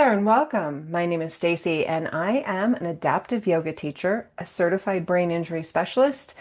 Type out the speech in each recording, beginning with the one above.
there and welcome. My name is Stacy and I am an adaptive yoga teacher, a certified brain injury specialist,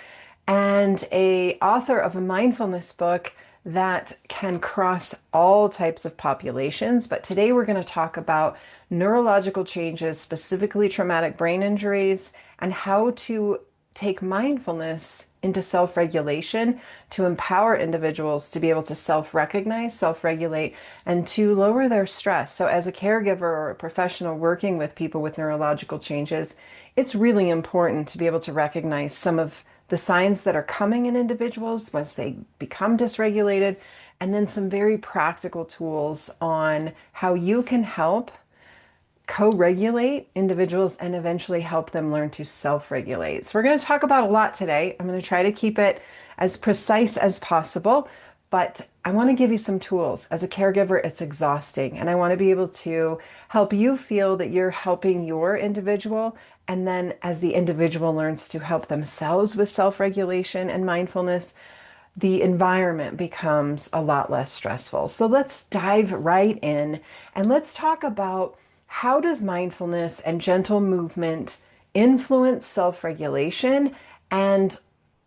and a author of a mindfulness book that can cross all types of populations. But today we're going to talk about neurological changes, specifically traumatic brain injuries, and how to take mindfulness into self-regulation to empower individuals to be able to self-recognize, self-regulate, and to lower their stress. So as a caregiver or a professional working with people with neurological changes, it's really important to be able to recognize some of the signs that are coming in individuals once they become dysregulated, and then some very practical tools on how you can help co-regulate individuals and eventually help them learn to self-regulate. So we're going to talk about a lot today. I'm going to try to keep it as precise as possible, but I want to give you some tools. As a caregiver, it's exhausting, and I want to be able to help you feel that you're helping your individual. And then as the individual learns to help themselves with self-regulation and mindfulness, the environment becomes a lot less stressful. So let's dive right in and let's talk about how does mindfulness and gentle movement influence self-regulation and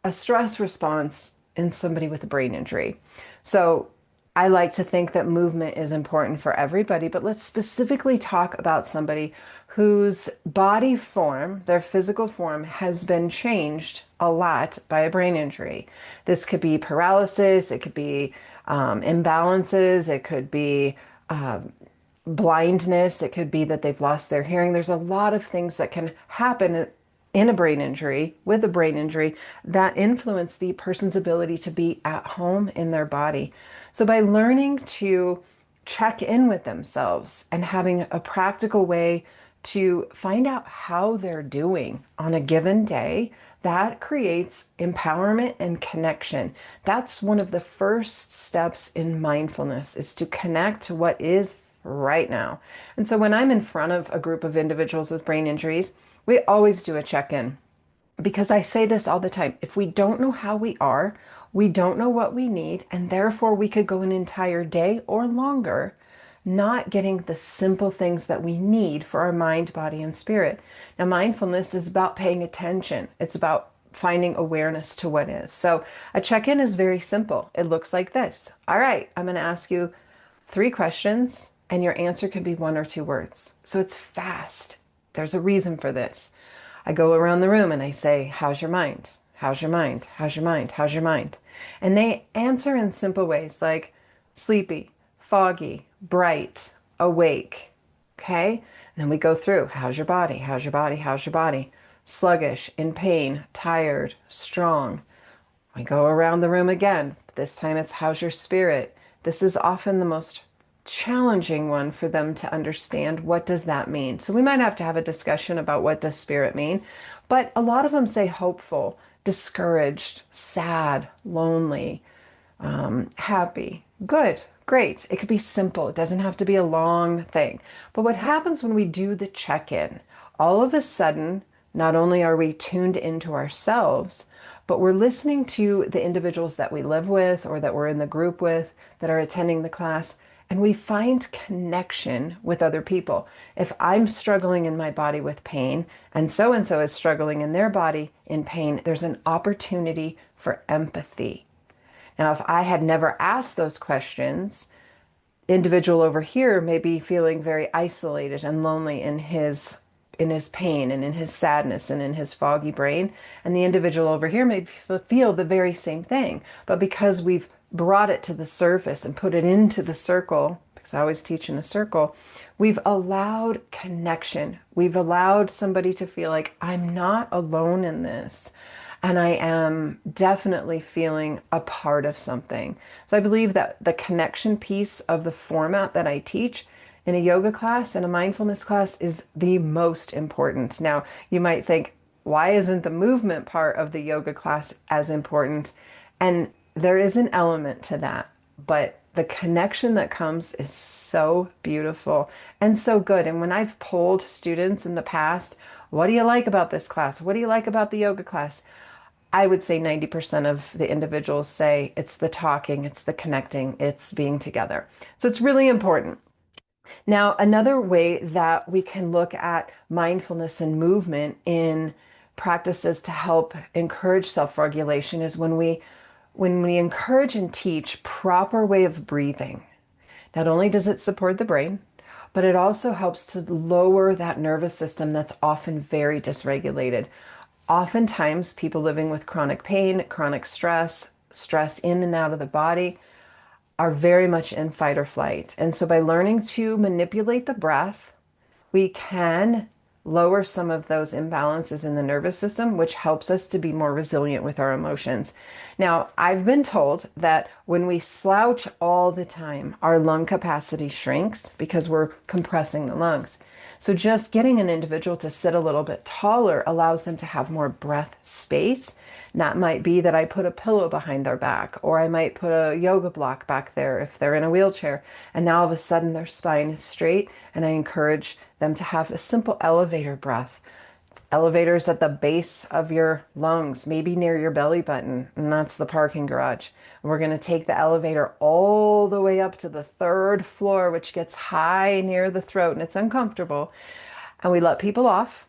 a stress response in somebody with a brain injury. So I like to think that movement is important for everybody, but let's specifically talk about somebody whose body form, their physical form, has been changed a lot by a brain injury. This could be paralysis, it could be imbalances, it could be blindness, it could be that they've lost their hearing. There's a lot of things that can happen in a brain injury, with a brain injury, that influence the person's ability to be at home in their body. So by learning to check in with themselves and having a practical way to find out how they're doing on a given day, that creates empowerment and connection. That's one of the first steps in mindfulness, is to connect to what is right now. And so when I'm in front of a group of individuals with brain injuries, we always do a check-in, because I say this all the time. If we don't know how we are, we don't know what we need, and therefore we could go an entire day or longer not getting the simple things that we need for our mind, body, and spirit. Now, mindfulness is about paying attention. It's about finding awareness to what is. So a check-in is very simple. It looks like this. All right, I'm going to ask you 3 questions, and your answer can be 1 or 2 words. So it's fast. There's a reason for this. I go around the room and I say, how's your mind? How's your mind? How's your mind? How's your mind? And they answer in simple ways like sleepy, foggy, bright, awake. Okay? And then we go through, how's your body? How's your body? How's your body? Sluggish, in pain, tired, strong. We go around the room again. This time it's how's your spirit? This is often the most challenging one for them to understand. What does that mean? So we might have to have a discussion about what does spirit mean, but a lot of them say hopeful, discouraged, sad, lonely, happy, good, great. It could be simple. It doesn't have to be a long thing. But what happens when we do the check-in, all of a sudden, not only are we tuned into ourselves, but we're listening to the individuals that we live with or that we're in the group with that are attending the class, and we find connection with other people. If I'm struggling in my body with pain and so is struggling in their body in pain, there's an opportunity for empathy. Now, if I had never asked those questions, individual over here may be feeling very isolated and lonely in his pain and in his sadness and in his foggy brain. And the individual over here may feel the very same thing. But because we've brought it to the surface and put it into the circle, because I always teach in a circle, we've allowed connection. We've allowed somebody to feel like I'm not alone in this. And I am definitely feeling a part of something. So I believe that the connection piece of the format that I teach in a yoga class and a mindfulness class is the most important. Now, you might think, why isn't the movement part of the yoga class as important? And there is an element to that, but the connection that comes is so beautiful and so good. And when I've polled students in the past, what do you like about this class? What do you like about the yoga class? I would say 90% of the individuals say it's the talking, it's the connecting, it's being together. So it's really important. Now, another way that we can look at mindfulness and movement in practices to help encourage self-regulation is when we encourage and teach proper way of breathing. Not only does it support the brain, but it also helps to lower that nervous system that's often very dysregulated. Oftentimes, people living with chronic pain, chronic stress, stress in and out of the body, are very much in fight or flight. And so by learning to manipulate the breath, we can lower some of those imbalances in the nervous system, which helps us to be more resilient with our emotions. Now, I've been told that when we slouch all the time, our lung capacity shrinks because we're compressing the lungs. So just getting an individual to sit a little bit taller allows them to have more breath space. And that might be that I put a pillow behind their back, or I might put a yoga block back there if they're in a wheelchair. And now all of a sudden their spine is straight, and I encourage them to have a simple elevator breath. Elevators at the base of your lungs, maybe near your belly button, and that's the parking garage. We're going to take the elevator all the way up to the third floor, which gets high near the throat and it's uncomfortable. And we let people off.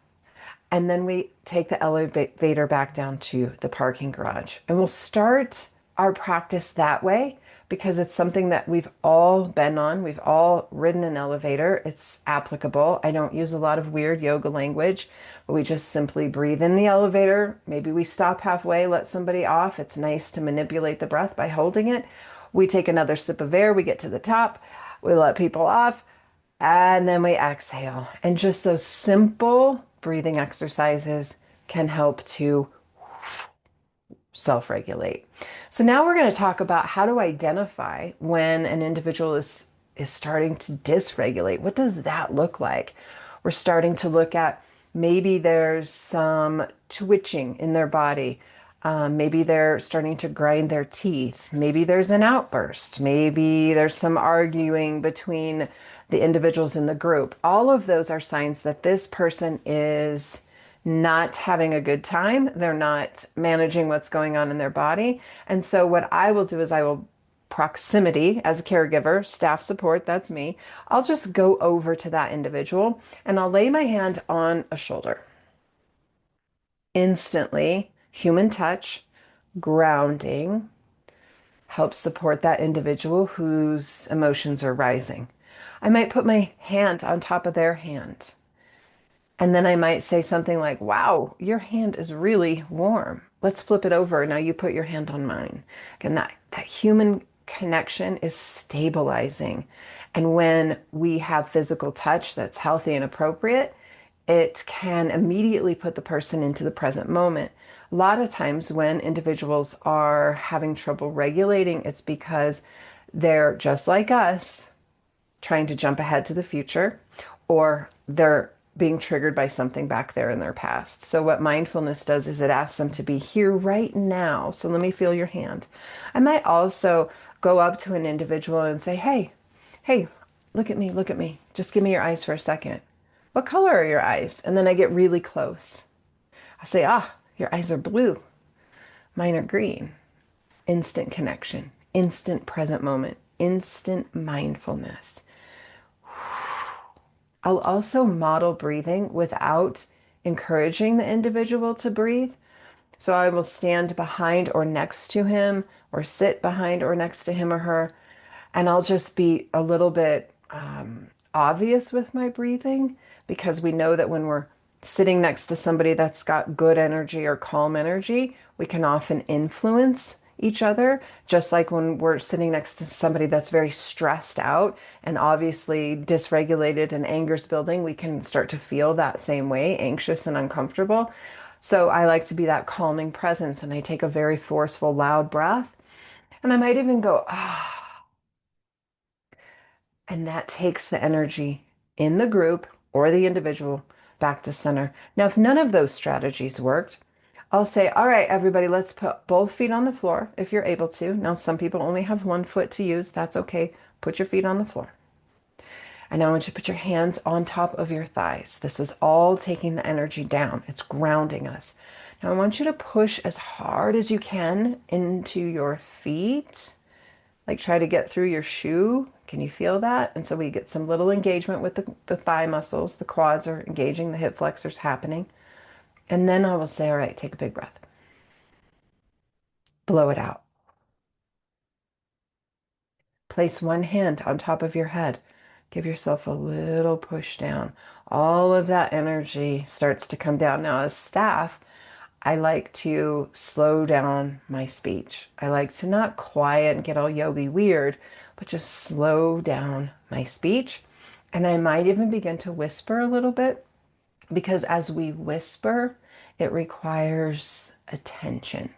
And then we take the elevator back down to the parking garage. And we'll start our practice that way because it's something that we've all been on. We've all ridden an elevator. It's applicable. I don't use a lot of weird yoga language, but we just simply breathe in the elevator. Maybe we stop halfway, let somebody off. It's nice to manipulate the breath by holding it. We take another sip of air. We get to the top. We let people off. And then we exhale. And just those simple breathing exercises can help to self-regulate. So now we're going to talk about how to identify when an individual is starting to dysregulate. What does that look like? We're starting to look at maybe there's some twitching in their body. Maybe they're starting to grind their teeth. Maybe there's an outburst. Maybe there's some arguing between the individuals in the group. All of those are signs that this person is not having a good time. They're not managing what's going on in their body. And so what I will do is I will proximity as a caregiver, staff support, that's me. I'll just go over to that individual and I'll lay my hand on a shoulder. Instantly, human touch, grounding, helps support that individual whose emotions are rising. I might put my hand on top of their hand. And then I might say something like, wow, your hand is really warm. Let's flip it over. Now you put your hand on mine. Again, that human connection is stabilizing. And when we have physical touch that's healthy and appropriate, it can immediately put the person into the present moment. A lot of times when individuals are having trouble regulating, it's because they're just like us, trying to jump ahead to the future, or they're being triggered by something back there in their past. So what mindfulness does is it asks them to be here right now. So let me feel your hand. I might also go up to an individual and say, hey, look at me, look at me. Just give me your eyes for a second. What color are your eyes? And then I get really close. I say, your eyes are blue. Mine are green. Instant connection, instant present moment, instant mindfulness. I'll also model breathing without encouraging the individual to breathe. So I will stand behind or next to him or sit behind or next to him or her. And I'll just be a little bit obvious with my breathing because we know that when we're sitting next to somebody that's got good energy or calm energy, we can often influence each other, just like when we're sitting next to somebody that's very stressed out and obviously dysregulated and anger's building, we can start to feel that same way, anxious and uncomfortable. So I like to be that calming presence and I take a very forceful, loud breath. And I might even go, and that takes the energy in the group or the individual back to center. Now, if none of those strategies worked, I'll say, all right, everybody, let's put both feet on the floor if you're able to. Now, some people only have one foot to use. That's okay. Put your feet on the floor. And now I want you to put your hands on top of your thighs. This is all taking the energy down. It's grounding us. Now I want you to push as hard as you can into your feet. Like try to get through your shoe. Can you feel that? And so we get some little engagement with the thigh muscles. The quads are engaging, the hip flexors happening. And then I will say, all right, take a big breath, blow it out. Place one hand on top of your head. Give yourself a little push down. All of that energy starts to come down. Now, as staff, I like to slow down my speech. I like to not quiet and get all yogi weird, but just slow down my speech. And I might even begin to whisper a little bit because as we whisper, it requires attention.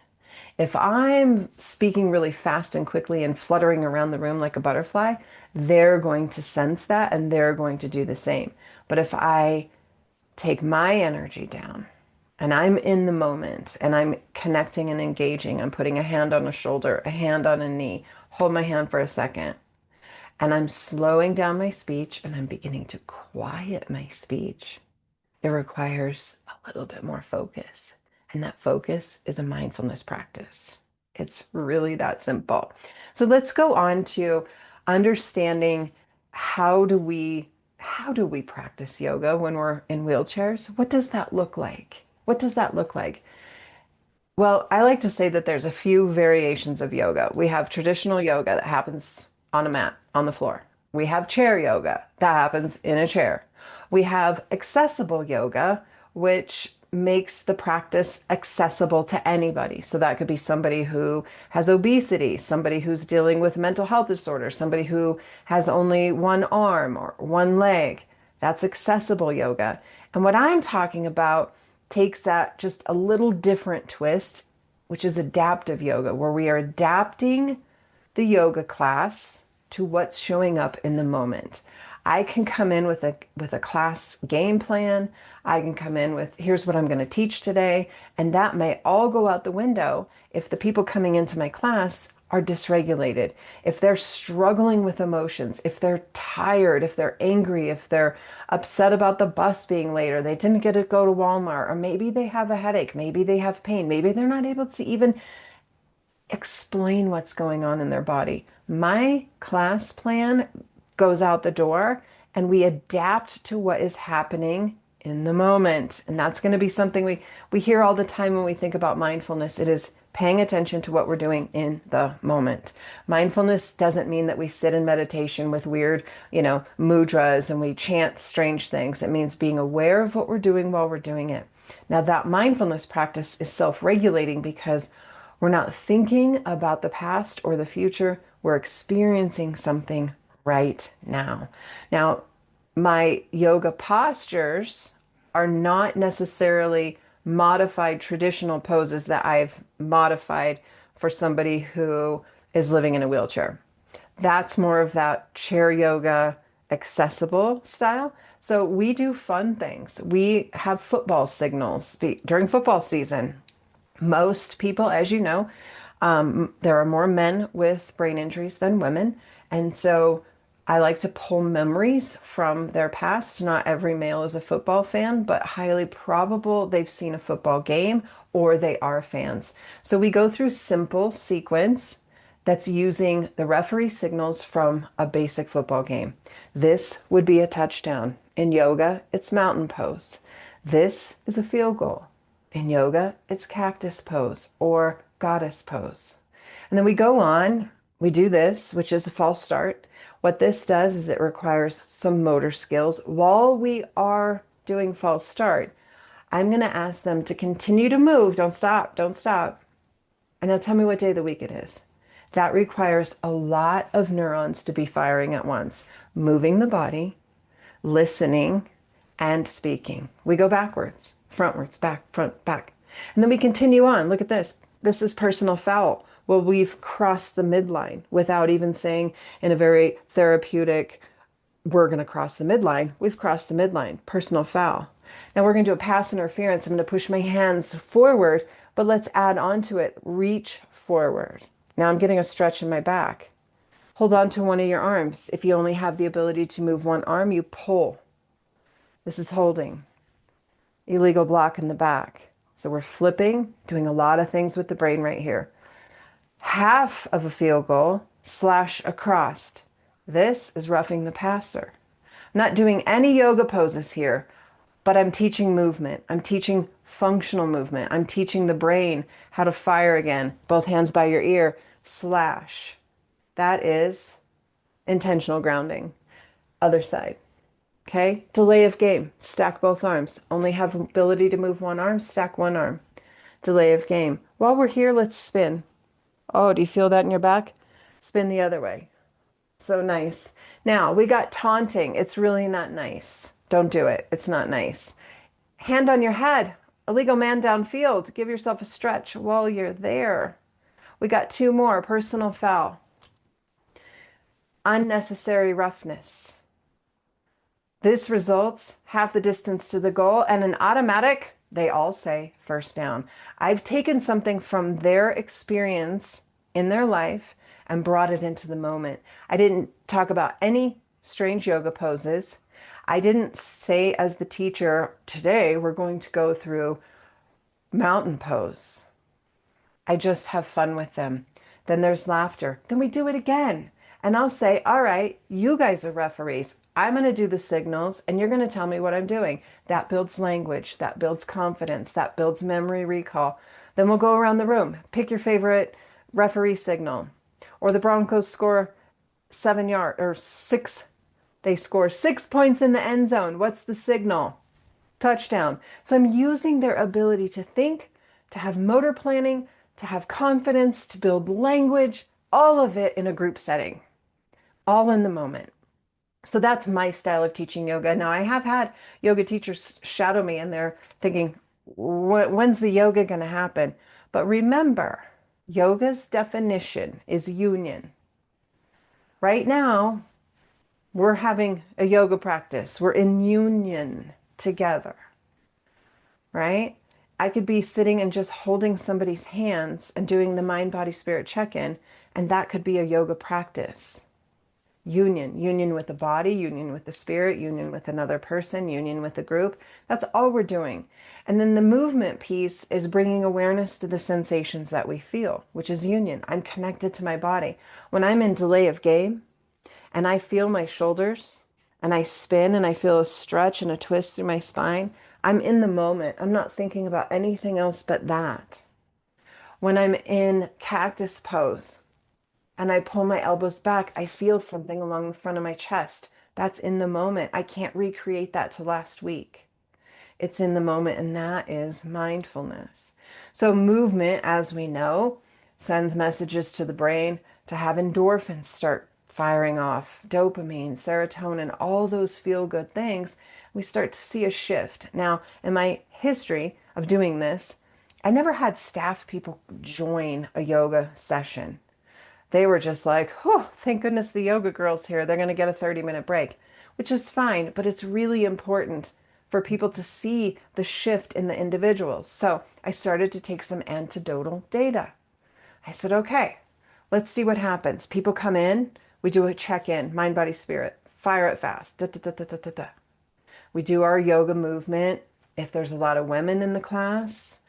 If I'm speaking really fast and quickly and fluttering around the room like a butterfly, they're going to sense that and they're going to do the same. But if I take my energy down and I'm in the moment and I'm connecting and engaging, I'm putting a hand on a shoulder, a hand on a knee, hold my hand for a second, and I'm slowing down my speech and I'm beginning to quiet my speech, it requires a little bit more focus. And that focus is a mindfulness practice. It's really that simple. So let's go on to understanding how do we how do we practice yoga when we're in wheelchairs? What does that look like? What does that look like? Well, I like to say that there's a few variations of yoga. We have traditional yoga that happens on a mat, on the floor. We have chair yoga that happens in a chair. We have accessible yoga, which makes the practice accessible to anybody. So that could be somebody who has obesity, somebody who's dealing with mental health disorders, somebody who has only one arm or one leg. That's accessible yoga. And what I'm talking about takes that just a little different twist, which is adaptive yoga, where we are adapting the yoga class to what's showing up in the moment. I can come in with a class game plan. I can come in with here's what I'm going to teach today, and that may all go out the window if the people coming into my class are dysregulated, if they're struggling with emotions, if they're tired, if they're angry, if they're upset about the bus being late, or they didn't get to go to Walmart, or maybe they have a headache, maybe they have pain, maybe they're not able to even explain what's going on in their body. My class plan goes out the door and we adapt to what is happening in the moment. And that's going to be something we hear all the time when we think about mindfulness. It is paying attention to what we're doing in the moment. Mindfulness doesn't mean that we sit in meditation with weird, mudras and we chant strange things. It means being aware of what we're doing while we're doing it. Now, that mindfulness practice is self-regulating because we're not thinking about the past or the future. We're experiencing something right now. Now, my yoga postures are not necessarily modified traditional poses that I've modified for somebody who is living in a wheelchair. That's more of that chair yoga accessible style. So we do fun things. We have football signals during football season. Most people, as you know, there are more men with brain injuries than women. And so I like to pull memories from their past. Not every male is a football fan, but highly probable they've seen a football game or they are fans. So we go through simple sequence that's using the referee signals from a basic football game. This would be a touchdown. In yoga, it's mountain pose. This is a field goal. In yoga, it's cactus pose or goddess pose. And then we go on, we do this, which is a false start. What this does is it requires some motor skills. While we are doing false start, I'm going to ask them to continue to move. Don't stop, don't stop. And now tell me what day of the week it is. That requires a lot of neurons to be firing at once, moving the body, listening, and speaking. We go backwards, frontwards, back, front, back. And then we continue on. Look at this. This is personal foul. Well, we've crossed the midline without even saying in a very therapeutic, we're going to cross the midline. We've crossed the midline, personal foul. Now we're going to do a pass interference. I'm going to push my hands forward, but let's add on to it. Reach forward. Now I'm getting a stretch in my back. Hold on to one of your arms. If you only have the ability to move one arm, you pull. This is holding. Illegal block in the back. So we're flipping, doing a lot of things with the brain right here. Half of a field goal, slash across. This is roughing the passer. I'm not doing any yoga poses here, but I'm teaching movement. I'm teaching functional movement. I'm teaching the brain how to fire again. Both hands by your ear, slash. That is intentional grounding. Other side. Okay? Delay of game. Stack both arms. Only have ability to move one arm, stack one arm. Delay of game. While we're here, let's spin. Oh, do you feel that in your back? Spin the other way. So nice. Now, we got taunting. It's really not nice. Don't do it. It's not nice. Hand on your head. Illegal man downfield. Give yourself a stretch while you're there. We got two more. Personal foul. Unnecessary roughness. This results half the distance to the goal and an automatic, they all say, first down. I've taken something from their experience in their life and brought it into the moment. I didn't talk about any strange yoga poses. I didn't say as the teacher, today we're going to go through mountain pose. I just have fun with them. Then there's laughter. Then we do it again. And I'll say, all right, you guys are referees. I'm going to do the signals and you're going to tell me what I'm doing. That builds language. That builds confidence. That builds memory recall. Then we'll go around the room. Pick your favorite referee signal. Or the Broncos score 7 yards or six. They score 6 points in the end zone. What's the signal? Touchdown. So I'm using their ability to think, to have motor planning, to have confidence, to build language, all of it in a group setting, all in the moment. So that's my style of teaching yoga. Now, I have had yoga teachers shadow me and they're thinking, when's the yoga going to happen? But remember, yoga's definition is union. Right now, we're having a yoga practice. We're in union together, right? I could be sitting and just holding somebody's hands and doing the mind, body, spirit check-in, and that could be a yoga practice. Union with the body, union with the spirit, union with another person, union with the group. That's all we're doing. And then the movement piece is bringing awareness to the sensations that we feel, which is union. I'm connected to my body. When I'm in delay of game and I feel my shoulders and I spin and I feel a stretch and a twist through my spine, I'm in the moment. I'm not thinking about anything else but that. When I'm in cactus pose and I pull my elbows back, I feel something along the front of my chest. That's in the moment. I can't recreate that to last week. It's in the moment, and that is mindfulness. So movement, as we know, sends messages to the brain to have endorphins start firing off, dopamine, serotonin, all those feel-good things. We start to see a shift. Now, in my history of doing this, I never had staff people join a yoga session. They were just like, oh, thank goodness the yoga girl's here. They're going to get a 30-minute break, which is fine, but it's really important for people to see the shift in the individuals. So I started to take some anecdotal data. I said, okay, let's see what happens. People come in, we do a check-in, mind, body, spirit, fire it fast. Da, da, da, da, da, da, da. We do our yoga movement. If there's a lot of women in the class,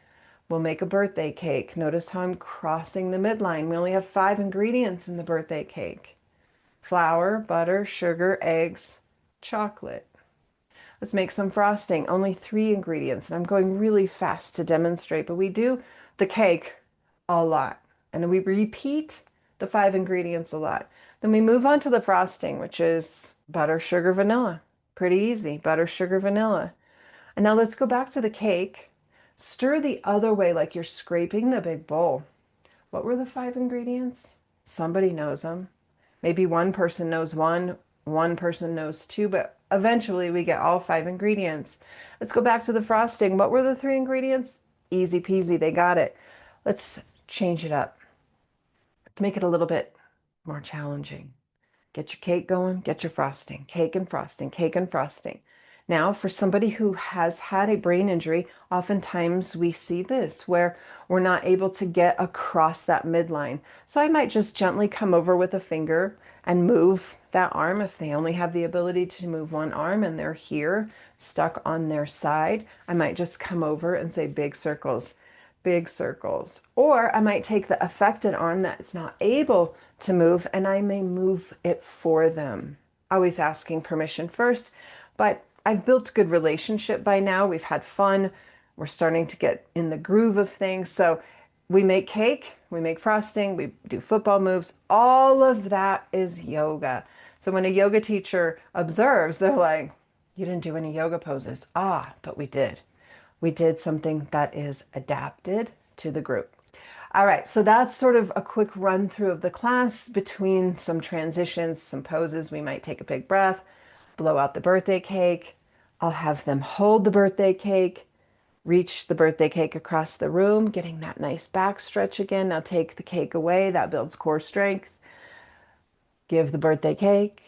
we'll make a birthday cake. Notice how I'm crossing the midline. We only have 5 ingredients in the birthday cake. Flour, butter, sugar, eggs, chocolate. Let's make some frosting. Only 3 ingredients. And I'm going really fast to demonstrate, but we do the cake a lot. And we repeat the 5 ingredients a lot. Then we move on to the frosting, which is butter, sugar, vanilla. Pretty easy. Butter, sugar, vanilla. And now let's go back to the cake. Stir the other way like you're scraping the big bowl. What were the 5 ingredients? Somebody knows them. Maybe one person knows one person knows 2, but eventually we get all 5 ingredients. Let's go back to the frosting. What were the 3 ingredients? Easy peasy, they got it. Let's change it up. Let's make it a little bit more challenging. Get your cake going, get your frosting. Cake and frosting, cake and frosting. Now, for somebody who has had a brain injury, oftentimes we see this where we're not able to get across that midline. So I might just gently come over with a finger and move that arm if they only have the ability to move one arm and they're here stuck on their side. I might just come over and say big circles. big circles. Or I might take the affected arm that's not able to move and I may move it for them. Always asking permission first, but I've built good relationship by now. We've had fun. We're starting to get in the groove of things. So we make cake, we make frosting, we do football moves. All of that is yoga. So when a yoga teacher observes, they're like, you didn't do any yoga poses. Ah, but we did. We did something that is adapted to the group. All right, so that's sort of a quick run through of the class between some transitions, some poses. We might take a big breath, blow out the birthday cake. I'll have them hold the birthday cake, reach the birthday cake across the room, getting that nice back stretch again. Now take the cake away, that builds core strength. Give the birthday cake,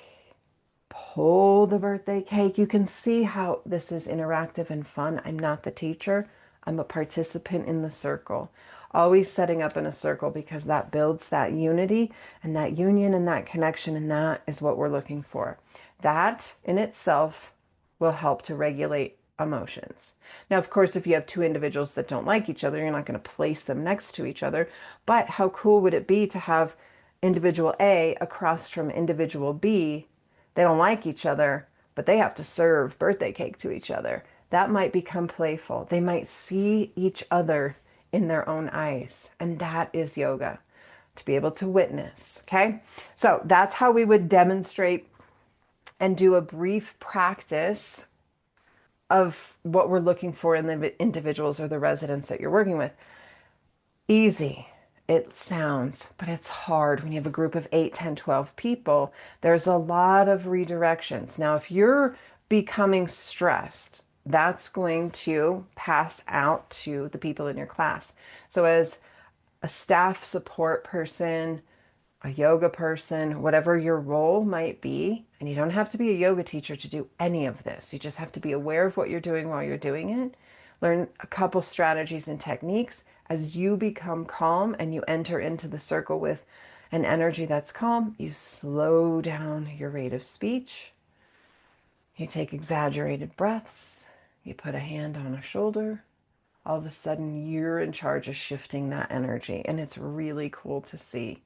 pull the birthday cake. You can see how this is interactive and fun. I'm not the teacher. I'm a participant in the circle. Always setting up in a circle because that builds that unity and that union and that connection, and that is what we're looking for. That in itself will help to regulate emotions. Now, of course, if you have two individuals that don't like each other, you're not going to place them next to each other. But how cool would it be to have individual A across from individual B? They don't like each other, but they have to serve birthday cake to each other. That might become playful. They might see each other in their own eyes. And that is yoga, to be able to witness. Okay. So that's how we would demonstrate and do a brief practice of what we're looking for in the individuals or the residents that you're working with. Easy. It sounds, but it's hard when you have a group of 8, 10, 12 people. There's a lot of redirections. Now, if you're becoming stressed, that's going to pass out to the people in your class. So as a staff support person, a yoga person, whatever your role might be, and you don't have to be a yoga teacher to do any of this. You just have to be aware of what you're doing while you're doing it. Learn a couple strategies and techniques. As you become calm and you enter into the circle with an energy that's calm, you slow down your rate of speech. You take exaggerated breaths. You put a hand on a shoulder. All of a sudden, you're in charge of shifting that energy, and it's really cool to see.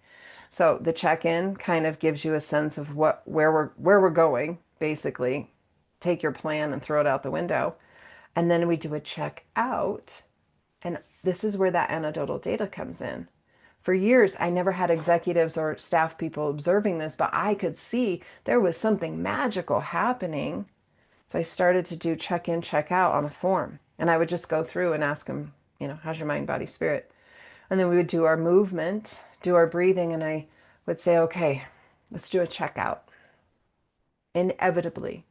So the check-in kind of gives you a sense of where we're going, basically. Take your plan and throw it out the window. And then we do a check out. And this is where that anecdotal data comes in. For years, I never had executives or staff people observing this, but I could see there was something magical happening. So I started to do check in, check out on a form. And I would just go through and ask them, how's your mind, body, spirit? And then we would do our movement, do our breathing, and I would say, okay, let's do a checkout. Inevitably,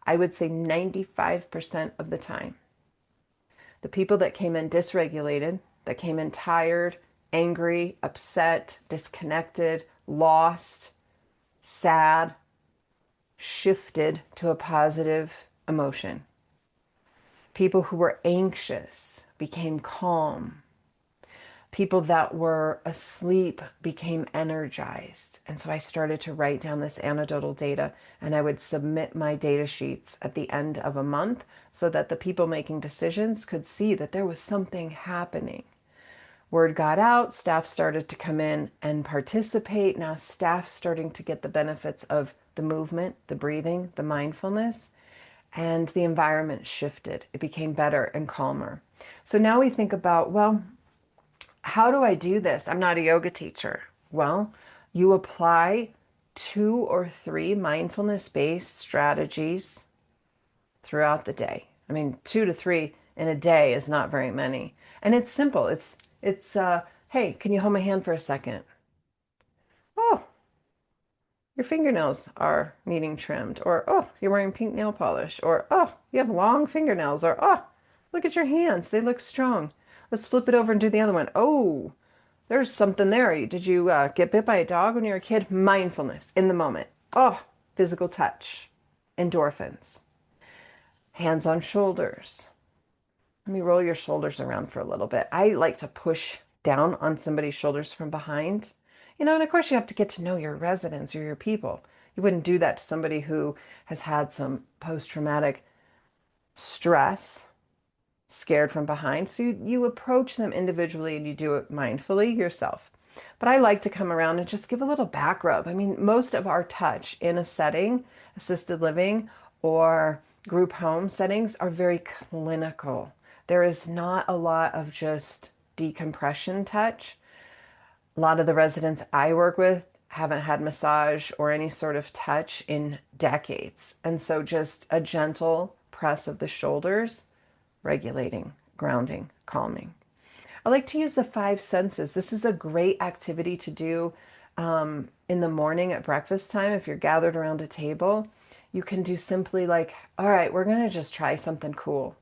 I would say 95% of the time, the people that came in dysregulated, that came in tired, angry, upset, disconnected, lost, sad, shifted to a positive emotion. People who were anxious became calm. People that were asleep became energized. And so I started to write down this anecdotal data, and I would submit my data sheets at the end of a month so that the people making decisions could see that there was something happening. Word got out, staff started to come in and participate. Now staff starting to get the benefits of the movement, the breathing, the mindfulness, and the environment shifted. It became better and calmer. So now we think about, well, how do I do this? I'm not a yoga teacher. Well, you apply 2 or 3 mindfulness-based strategies throughout the day. I mean, 2 to 3 in a day is not very many. And it's simple. It's hey, can you hold my hand for a second? Oh, your fingernails are needing trimmed. Or, oh, you're wearing pink nail polish. Or, oh, you have long fingernails. Or, oh, look at your hands. They look strong. Let's flip it over and do the other one. Oh, there's something there. Did you get bit by a dog when you were a kid? Mindfulness in the moment. Oh, physical touch. Endorphins. Hands on shoulders. Let me roll your shoulders around for a little bit. I like to push down on somebody's shoulders from behind. And of course you have to get to know your residents or your people. You wouldn't do that to somebody who has had some post-traumatic stress, scared from behind. So you approach them individually and you do it mindfully yourself. But I like to come around and just give a little back rub. I mean, most of our touch in a setting, assisted living or group home settings, are very clinical. There is not a lot of just decompression touch. A lot of the residents I work with haven't had massage or any sort of touch in decades. And so just a gentle press of the shoulders, regulating, grounding, calming. I like to use the five senses. This is a great activity to do in the morning at breakfast time. If you're gathered around a table, you can do simply like, all right, we're going to just try something cool.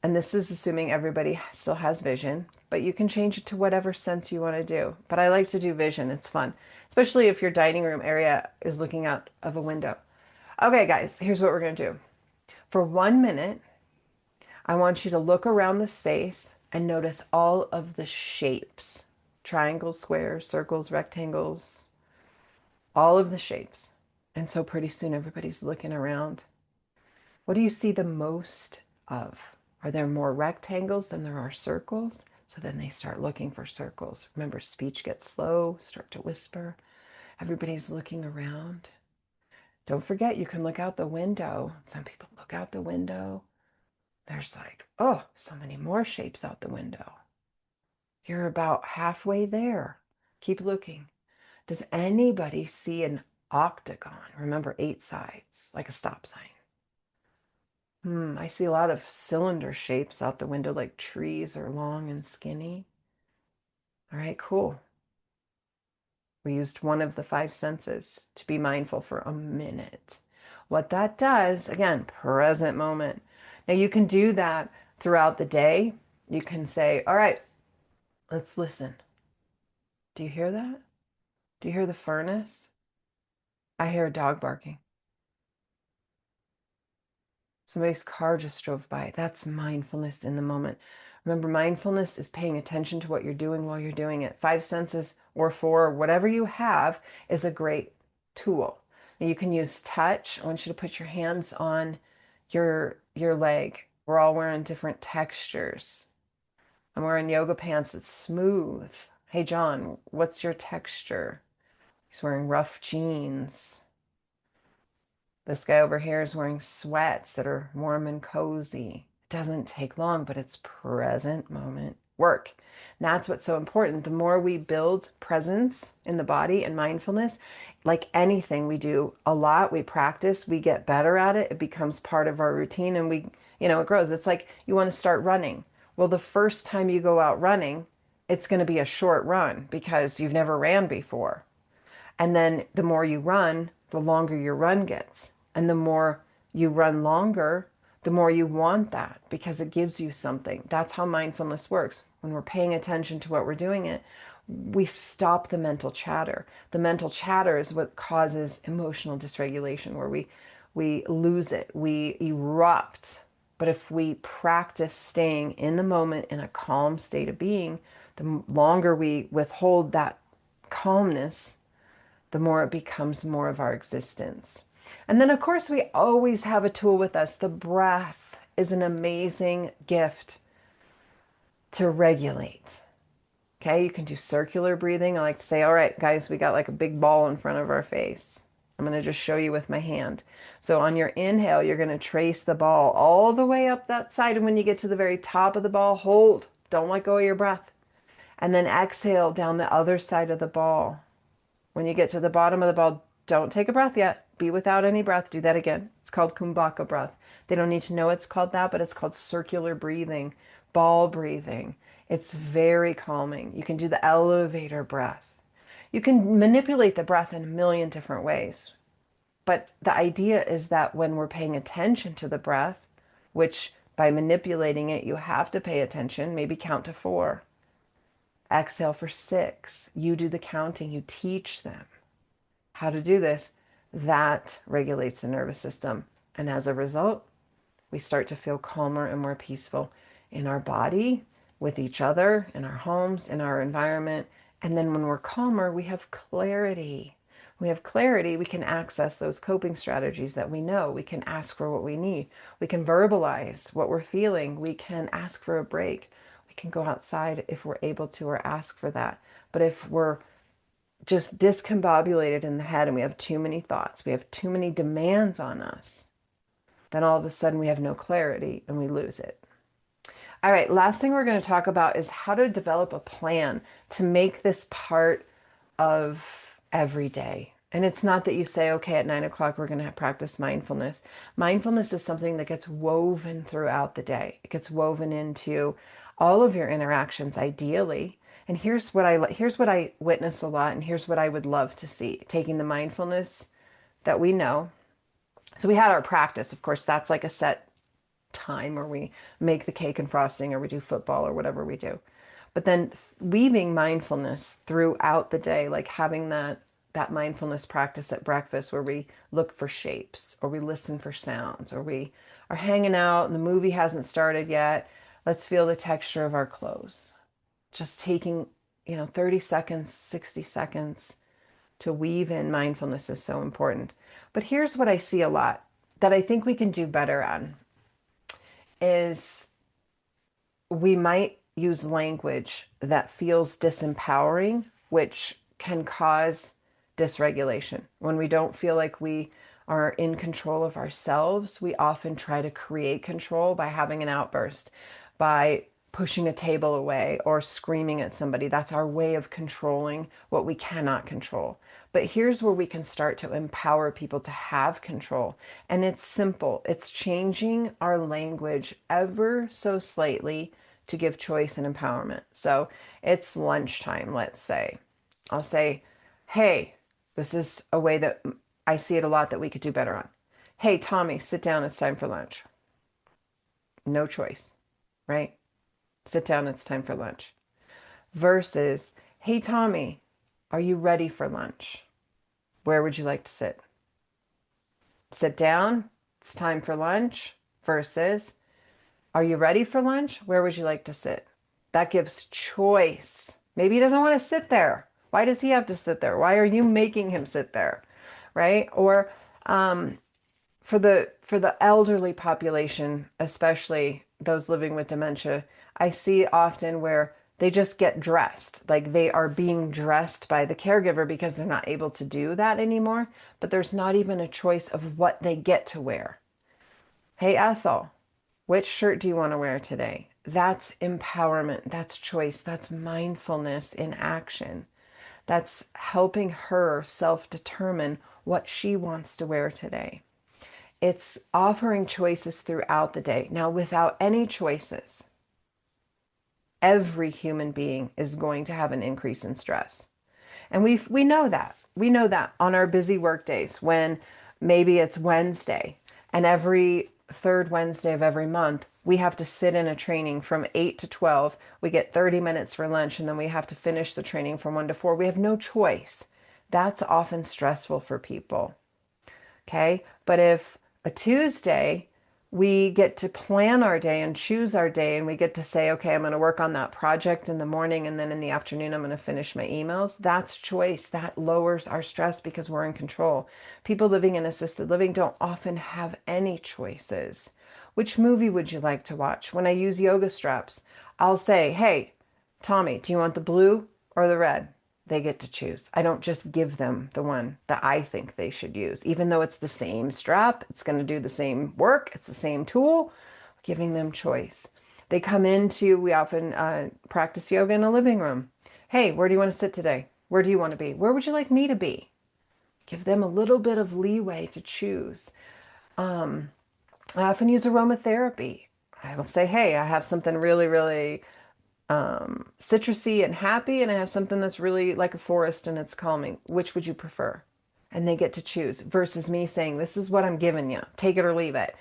And this is assuming everybody still has vision, but you can change it to whatever sense you want to do. But I like to do vision. It's fun, especially if your dining room area is looking out of a window. Okay, guys, here's what we're going to do. For 1 minute, I want you to look around the space and notice all of the shapes, triangles, squares, circles, rectangles, all of the shapes. And so pretty soon everybody's looking around. What do you see the most of? Are there more rectangles than there are circles? So then they start looking for circles. Remember, speech gets slow, start to whisper. Everybody's looking around. Don't forget, you can look out the window. Some people look out the window. There's like, oh, so many more shapes out the window. You're about halfway there. Keep looking. Does anybody see an octagon? Remember, 8 sides, like a stop sign. I see a lot of cylinder shapes out the window, like trees are long and skinny. All right, cool. We used one of the five senses to be mindful for a minute. What that does, again, present moment. Now you can do that throughout the day. You can say, all right, let's listen. Do you hear that? Do you hear the furnace? I hear a dog barking. Somebody's car just drove by. That's mindfulness in the moment. Remember, mindfulness is paying attention to what you're doing while you're doing it. Five senses or four, whatever you have, is a great tool. Now you can use touch. I want you to put your hands on your leg. We're all wearing different textures. I'm wearing yoga pants. It's smooth. Hey, John, what's your texture? He's wearing rough jeans. This guy over here is wearing sweats that are warm and cozy. It doesn't take long, but it's present moment work. And that's what's so important. The more we build presence in the body and mindfulness, like anything we do a lot, we practice, we get better at it. It becomes part of our routine and it grows. It's like you want to start running. Well, the first time you go out running, it's going to be a short run because you've never ran before. And then the more you run, the longer your run gets. And the more you run longer, the more you want that because it gives you something. That's how mindfulness works. When we're paying attention to what we're doing it, we stop the mental chatter. The mental chatter is what causes emotional dysregulation, where we lose it, we erupt. But if we practice staying in the moment in a calm state of being, the longer we withhold that calmness, the more it becomes more of our existence. And then, of course, we always have a tool with us. The breath is an amazing gift to regulate. Okay, you can do circular breathing. I like to say, all right, guys, we got like a big ball in front of our face. I'm going to just show you with my hand. So on your inhale, you're going to trace the ball all the way up that side. And when you get to the very top of the ball, hold. Don't let go of your breath. And then exhale down the other side of the ball. When you get to the bottom of the ball, don't take a breath yet. Be without any breath. Do that again. It's called kumbhaka breath. They don't need to know it's called that, but it's called circular breathing, ball breathing. It's very calming. You can do the elevator breath. You can manipulate the breath in a million different ways. But the idea is that when we're paying attention to the breath, which by manipulating it, you have to pay attention, maybe count to 4. Exhale for 6. You do the counting. You teach them how to do this. That regulates the nervous system. And as a result, we start to feel calmer and more peaceful in our body, with each other, in our homes, in our environment. And then when we're calmer, we have clarity. We have clarity, we can access those coping strategies that we know. We can ask for what we need. We can verbalize what we're feeling. We can ask for a break. We can go outside if we're able to or ask for that. But if we're just discombobulated in the head and we have too many thoughts, we have too many demands on us, then all of a sudden we have no clarity and we lose it. All right, last thing we're going to talk about is how to develop a plan to make this part of every day. And it's not that you say, okay, at 9 o'clock, we're going to practice mindfulness. Mindfulness is something that gets woven throughout the day. It gets woven into all of your interactions, ideally. And here's what I witness a lot, and here's what I would love to see. Taking the mindfulness that we know. So we had our practice, of course, that's like a set time where we make the cake and frosting or we do football or whatever we do. But then weaving mindfulness throughout the day, like having that mindfulness practice at breakfast where we look for shapes or we listen for sounds or we are hanging out and the movie hasn't started yet. Let's feel the texture of our clothes. Just taking, 30 seconds, 60 seconds to weave in mindfulness is so important. But here's what I see a lot that I think we can do better on is we might use language that feels disempowering, which can cause dysregulation. When we don't feel like we are in control of ourselves, we often try to create control by having an outburst, by pushing a table away or screaming at somebody. That's our way of controlling what we cannot control. But here's where we can start to empower people to have control. And it's simple. It's changing our language ever so slightly to give choice and empowerment. So it's lunchtime, let's say. I'll say, hey, this is a way that I see it a lot that we could do better on. Hey, Tommy, sit down. It's time for lunch. No choice, right? Sit down. It's time for lunch. Versus, hey, Tommy, are you ready for lunch? Where would you like to sit? Sit down. It's time for lunch. Versus, are you ready for lunch? Where would you like to sit? That gives choice. Maybe he doesn't want to sit there. Why does he have to sit there? Why are you making him sit there? Right? Or for the elderly population, especially those living with dementia, I see often where they just get dressed, like they are being dressed by the caregiver because they're not able to do that anymore, but there's not even a choice of what they get to wear. Hey, Ethel, which shirt do you want to wear today? That's empowerment. That's choice. That's mindfulness in action. That's helping her self-determine what she wants to wear today. It's offering choices throughout the day. Now, without any choices, every human being is going to have an increase in stress. And we know that. We know that on our busy work days when maybe it's Wednesday and every third Wednesday of every month, we have to sit in a training from 8 to 12. We get 30 minutes for lunch and then we have to finish the training from 1 to 4. We have no choice. That's often stressful for people. Okay. But if a Tuesday, we get to plan our day and choose our day, and we get to say, okay, I'm going to work on that project in the morning, and then in the afternoon, I'm going to finish my emails. That's choice. That lowers our stress because we're in control. People living in assisted living don't often have any choices. Which movie would you like to watch? When I use yoga straps, I'll say, hey, Tommy, do you want the blue or the red? They get to choose. I don't just give them the one that I think they should use. Even though it's the same strap, it's going to do the same work, it's the same tool, giving them choice. They come into, we often practice yoga in a living room. Hey, where do you want to sit today? Where do you want to be? Where would you like me to be? Give them a little bit of leeway to choose. I often use aromatherapy. I will say, hey, I have something really, really citrusy and happy, and I have something that's really like a forest and it's calming. Which would you prefer? And they get to choose versus me saying, this is what I'm giving you, take it or leave it.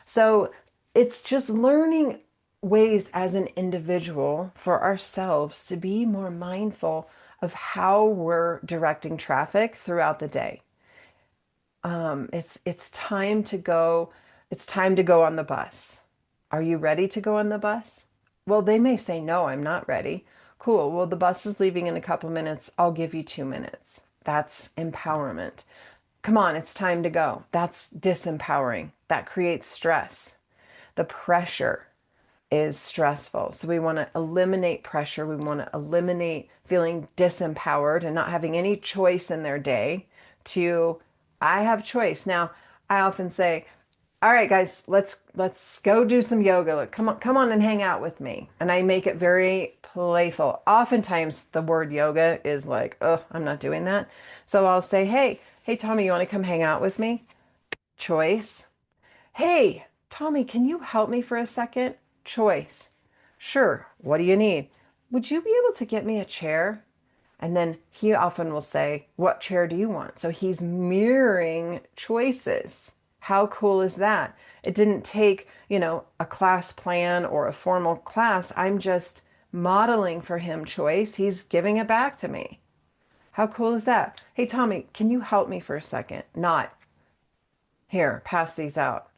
So it's just learning ways as an individual for ourselves to be more mindful of how we're directing traffic throughout the day. It's time to go. It's time to go on the bus. Are you ready to go on the bus? Well, they may say, no, I'm not ready. Cool. Well, the bus is leaving in a couple minutes. I'll give you 2 minutes. That's empowerment. Come on, it's time to go. That's disempowering. That creates stress. The pressure is stressful. So we want to eliminate pressure. We want to eliminate feeling disempowered and not having any choice in their day to I have choice. Now, I often say, all right, guys, let's go do some yoga. Like, come on and hang out with me. And I make it very playful. Oftentimes the word yoga is like, oh, I'm not doing that. So I'll say, hey, Tommy, you want to come hang out with me? Choice. Hey, Tommy, can you help me for a second? Choice. Sure. What do you need? Would you be able to get me a chair? And then he often will say, what chair do you want? So he's mirroring choices. How cool is that? It didn't take, a class plan or a formal class. I'm just modeling for him choice. He's giving it back to me. How cool is that? Hey, Tommy, can you help me for a second? Not here, pass these out.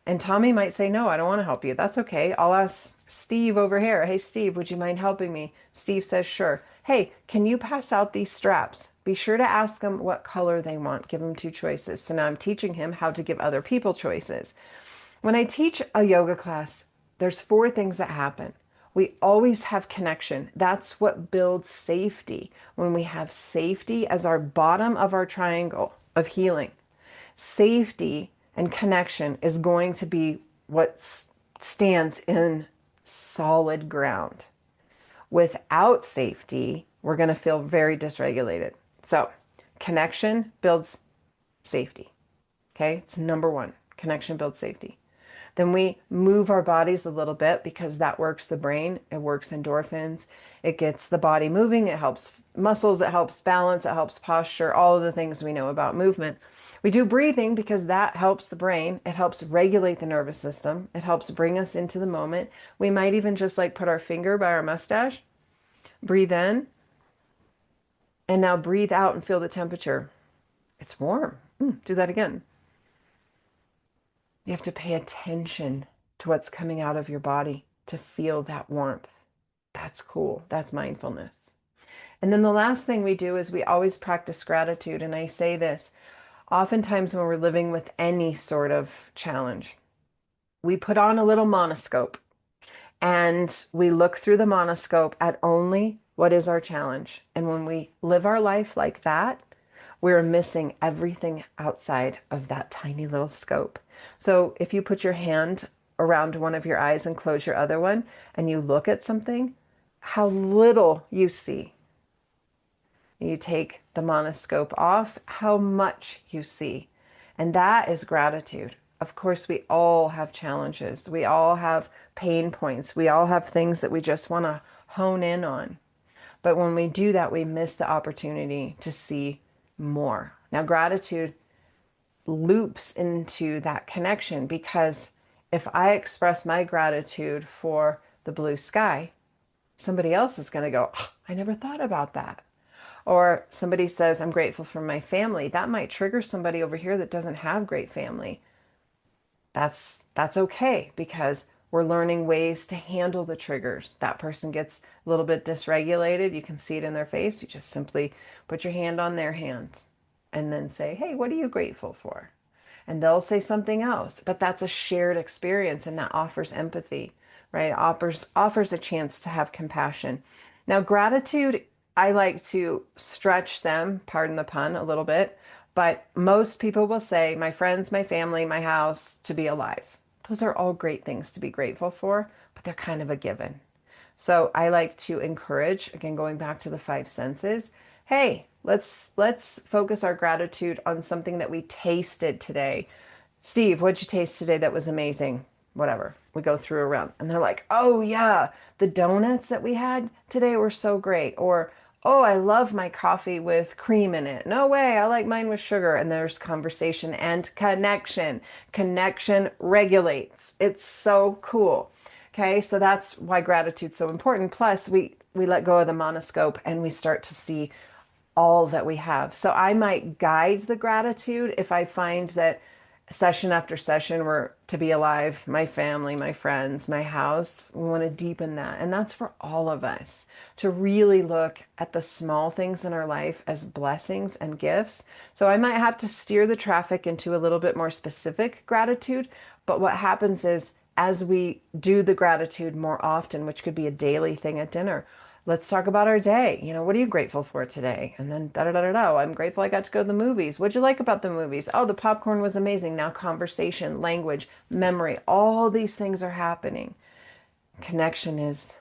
And Tommy might say, no, I don't want to help you. That's okay. I'll ask Steve over here. Hey, Steve, would you mind helping me? Steve says, sure. Hey, can you pass out these straps? Be sure to ask them what color they want. Give them two choices. So now I'm teaching him how to give other people choices. When I teach a yoga class, there's four things that happen. We always have connection. That's what builds safety. When we have safety as our bottom of our triangle of healing, safety and connection is going to be what stands in solid ground. Without safety, we're going to feel very dysregulated. So, connection builds safety. Okay, it's number one. Connection builds safety. Then we move our bodies a little bit because that works the brain. It works endorphins. It gets the body moving. It helps muscles. It helps balance. It helps posture. All of the things we know about movement. We do breathing because that helps the brain. It helps regulate the nervous system. It helps bring us into the moment. We might even just like put our finger by our mustache, breathe in, and now breathe out and feel the temperature. It's warm. Do that again. You have to pay attention to what's coming out of your body to feel that warmth. That's cool. That's mindfulness. And then the last thing we do is we always practice gratitude. And I say this oftentimes when we're living with any sort of challenge, we put on a little monoscope and we look through the monoscope at only what is our challenge. And when we live our life like that, we're missing everything outside of that tiny little scope. So if you put your hand around one of your eyes and close your other one and you look at something, how little you see. You take the monoscope off, how much you see. And that is gratitude. Of course, we all have challenges. We all have pain points. We all have things that we just want to hone in on. But when we do that, we miss the opportunity to see more. Now, gratitude loops into that connection because if I express my gratitude for the blue sky, somebody else is going to go, oh, I never thought about that. Or somebody says, I'm grateful for my family. That might trigger somebody over here that doesn't have great family. That's okay because we're learning ways to handle the triggers. That person gets a little bit dysregulated. You can see it in their face. You just simply put your hand on their hand and then say, hey, what are you grateful for? And they'll say something else, but that's a shared experience and that offers empathy, right? Offers a chance to have compassion. Now, gratitude, I like to stretch them, pardon the pun, a little bit, but most people will say, my friends, my family, my house, to be alive. Those are all great things to be grateful for, but they're kind of a given. So I like to encourage, again, going back to the five senses, hey, let's focus our gratitude on something that we tasted today. Steve, what'd you taste today that was amazing? Whatever. We go through around and they're like, oh yeah, the donuts that we had today were so great. Or, oh, I love my coffee with cream in it. No way, I like mine with sugar. And there's conversation and connection. Connection regulates. It's so cool. Okay, so that's why gratitude's so important. Plus, we let go of the monoscope and we start to see all that we have. So I might guide the gratitude if I find that session after session, we're to be alive, my family, my friends, my house. We want to deepen that. And that's for all of us to really look at the small things in our life as blessings and gifts. So I might have to steer the traffic into a little bit more specific gratitude. But what happens is, as we do the gratitude more often, which could be a daily thing at dinner, let's talk about our day. What are you grateful for today? And then da da da da da. I'm grateful I got to go to the movies. What'd you like about the movies? Oh, the popcorn was amazing. Now conversation, language, memory, all these things are happening. Connection is,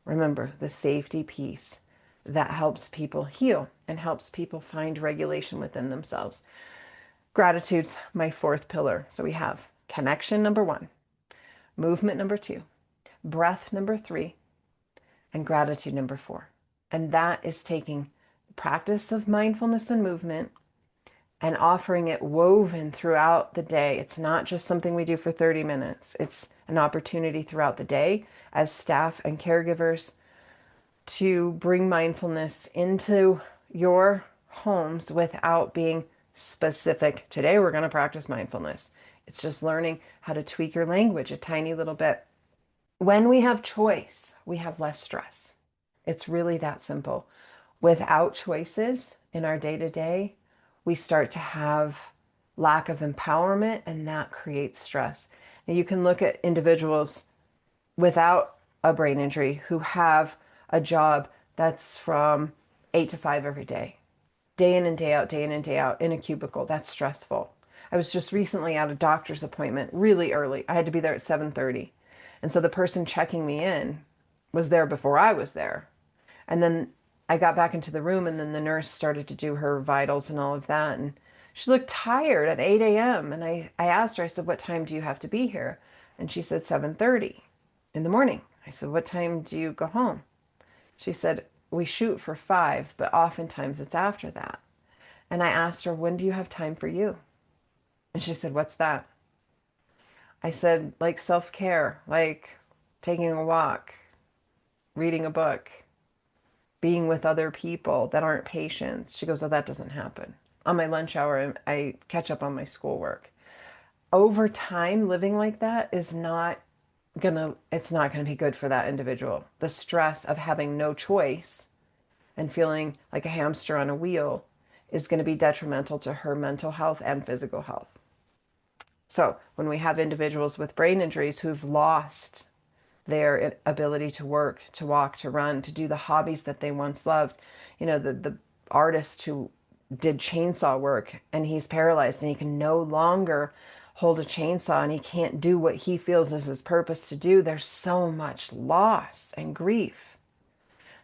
remember, the safety piece that helps people heal and helps people find regulation within themselves. Gratitude's my fourth pillar. So we have connection number one, movement number two, breath number three, and gratitude number four. And that is taking the practice of mindfulness and movement and offering it woven throughout the day. It's not just something we do for 30 minutes. It's an opportunity throughout the day as staff and caregivers to bring mindfulness into your homes without being specific. Today we're going to practice mindfulness. It's just learning how to tweak your language a tiny little bit. When we have choice, we have less stress. It's really that simple. Without choices in our day to day, we start to have lack of empowerment, and that creates stress. Now, you can look at individuals without a brain injury who have a job that's from 8 to 5 every day in and day out, day in and day out in a cubicle. That's stressful. I was just recently at a doctor's appointment really early. I had to be there at 7:30. And so the person checking me in was there before I was there. And then I got back into the room, and then the nurse started to do her vitals and all of that. And she looked tired at 8 a.m. And I asked her, I said, what time do you have to be here? And she said 7:30 in the morning. I said, what time do you go home? She said, we shoot for 5, but oftentimes it's after that. And I asked her, when do you have time for you? And she said, what's that? I said, like self-care, like taking a walk, reading a book, being with other people that aren't patients. She goes, oh, that doesn't happen. On my lunch hour, I catch up on my schoolwork. Over time, living like that is not it's not gonna be good for that individual. The stress of having no choice and feeling like a hamster on a wheel is going to be detrimental to her mental health and physical health. So when we have individuals with brain injuries who've lost their ability to work, to walk, to run, to do the hobbies that they once loved, the artist who did chainsaw work and he's paralyzed and he can no longer hold a chainsaw and he can't do what he feels is his purpose to do, there's so much loss and grief.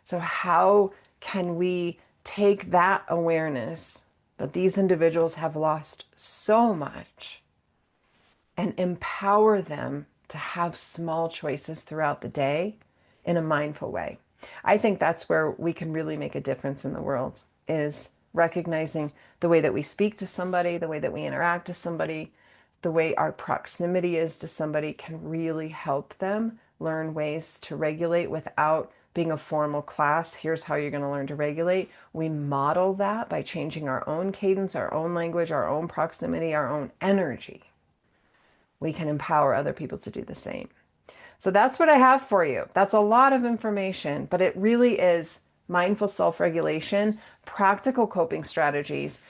So how can we take that awareness that these individuals have lost so much and empower them to have small choices throughout the day in a mindful way? I think that's where we can really make a difference in the world, is recognizing the way that we speak to somebody, the way that we interact to somebody, the way our proximity is to somebody can really help them learn ways to regulate without being a formal class. Here's how you're going to learn to regulate. We model that by changing our own cadence, our own language, our own proximity, our own energy. We can empower other people to do the same. So that's what I have for you. That's a lot of information, but it really is mindful self-regulation, practical coping strategies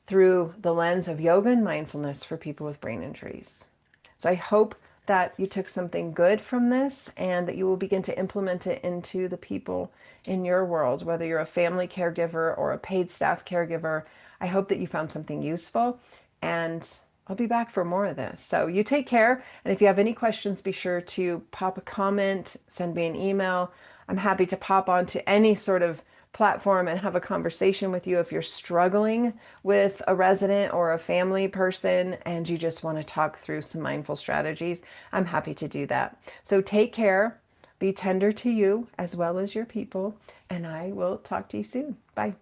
through the lens of yoga and mindfulness for people with brain injuries. So I hope that you took something good from this and that you will begin to implement it into the people in your world, whether you're a family caregiver or a paid staff caregiver. I hope that you found something useful, and I'll be back for more of this. So you take care. And if you have any questions, be sure to pop a comment, send me an email. I'm happy to pop onto any sort of platform and have a conversation with you if you're struggling with a resident or a family person and you just want to talk through some mindful strategies. I'm happy to do that. So take care, be tender to you as well as your people, and I will talk to you soon. Bye.